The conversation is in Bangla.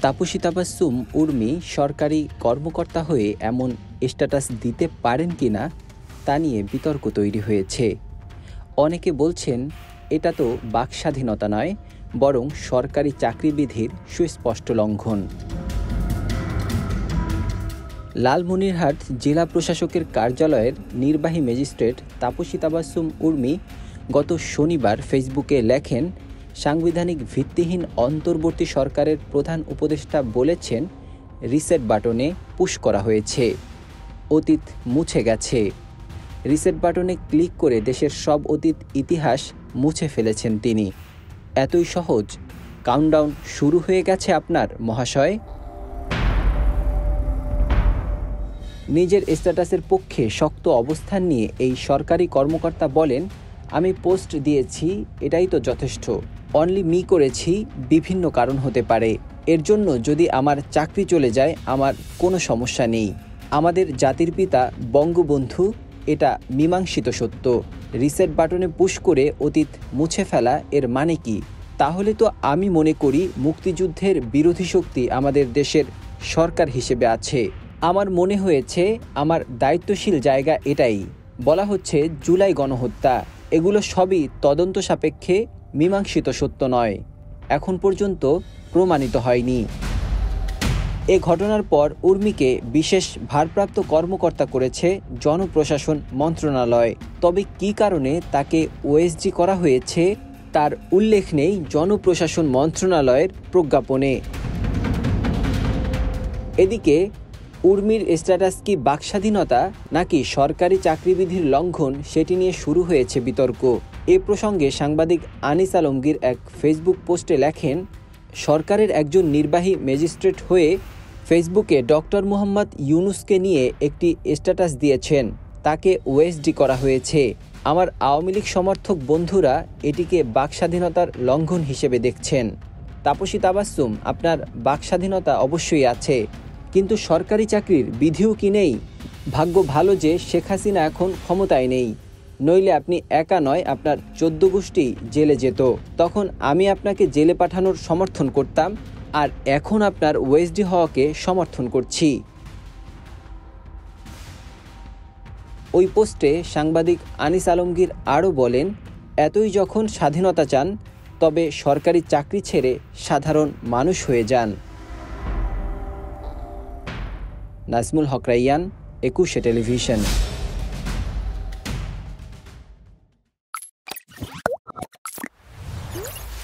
তাপসী তাবাসসুম উর্মি সরকারি কর্মকর্তা হয়ে এমন স্ট্যাটাস দিতে পারেন কিনা তা নিয়ে বিতর্ক তৈরি হয়েছে। অনেকে বলছেন এটা তো বাকস্বাধীনতা নয়, বরং সরকারি চাকরিবিধির সুস্পষ্ট লঙ্ঘন। লালমনিরহাট জেলা প্রশাসকের কার্যালয়ের নির্বাহী ম্যাজিস্ট্রেট তাপসী তাবাসসুম উর্মি গত শনিবার ফেসবুকে লেখেন, সাংবিধানিক ভিত্তিহীন অন্তর্বর্তী সরকারের প্রধান উপদেষ্টা বলেছেন, রিসেট বাটনে পুশ করা হয়েছে, অতীত মুছে গেছে। রিসেট বাটনে ক্লিক করে দেশের সব অতীত ইতিহাস মুছে ফেলেছেন তিনি। এতই সহজ? কাউন্টডাউন শুরু হয়ে গেছে আপনার, মহাশয়। নিজের স্ট্যাটাসের পক্ষে শক্ত অবস্থান নিয়ে এই সরকারি কর্মকর্তা বলেন, আমি পোস্ট দিয়েছি, এটাই তো যথেষ্ট। অনলি মি করেছি, বিভিন্ন কারণ হতে পারে। এর জন্য যদি আমার চাকরি চলে যায়, আমার কোনো সমস্যা নেই। আমাদের জাতির পিতা বঙ্গবন্ধু, এটা মীমাংসিত সত্য। রিসেট বাটনে পুশ করে অতীত মুছে ফেলা এর মানে কি? তাহলে তো আমি মনে করি মুক্তিযুদ্ধের বিরোধী শক্তি আমাদের দেশের সরকার হিসেবে আছে। আমার মনে হয়েছে আমার দায়িত্বশীল জায়গা এটাই। বলা হচ্ছে জুলাই গণহত্যা, এগুলো সবই তদন্ত সাপেক্ষে, মীমাংসিত সত্য নয়, এখন পর্যন্ত প্রমাণিত হয়নি। এ ঘটনার পর উর্মিকে বিশেষ ভারপ্রাপ্ত কর্মকর্তা করেছে জনপ্রশাসন মন্ত্রণালয়। তবে কী কারণে তাকে ওএসডি করা হয়েছে তার উল্লেখ নেই জনপ্রশাসন মন্ত্রণালয়ের প্রজ্ঞাপনে। এদিকে উর্মির স্ট্যাটাস কি বাকস্বাধীনতা নাকি সরকারি চাকরিবিধির লঙ্ঘন, সেটি নিয়ে শুরু হয়েছে বিতর্ক। এ প্রসঙ্গে সাংবাদিক আনিস আলমগীর এক ফেসবুক পোস্টে লেখেন, সরকারের একজন নির্বাহী ম্যাজিস্ট্রেট হয়ে ফেসবুকে ডক্টর মোহাম্মদ ইউনুসকে নিয়ে একটি স্ট্যাটাস দিয়েছেন, তাকে ওএসডি করা হয়েছে। আমার আওয়ামী লীগ সমর্থক বন্ধুরা এটিকে বাকস্বাধীনতার লঙ্ঘন হিসেবে দেখছেন। তাপসী তাবাসসুম, আপনার বাকস্বাধীনতা অবশ্যই আছে, কিন্তু সরকারি চাকরির বিধিও কি নেই? ভাগ্য ভালো যে শেখ হাসিনা এখন ক্ষমতায় নেই, নইলে আপনি একা নয়, আপনার 14 গোষ্ঠী জেলে যেত। তখন আমি আপনাকে জেলে পাঠানোর সমর্থন করতাম, আর এখন আপনার ওএসডি হওয়াকে সমর্থন করছি। ওই পোস্টে সাংবাদিক আনিস আলমগীর আরও বলেন, এতই যখন স্বাধীনতা চান, তবে সরকারি চাকরি ছেড়ে সাধারণ মানুষ হয়ে যান। নাজমুল হক রাইয়ান, 21 টেলিভিশন।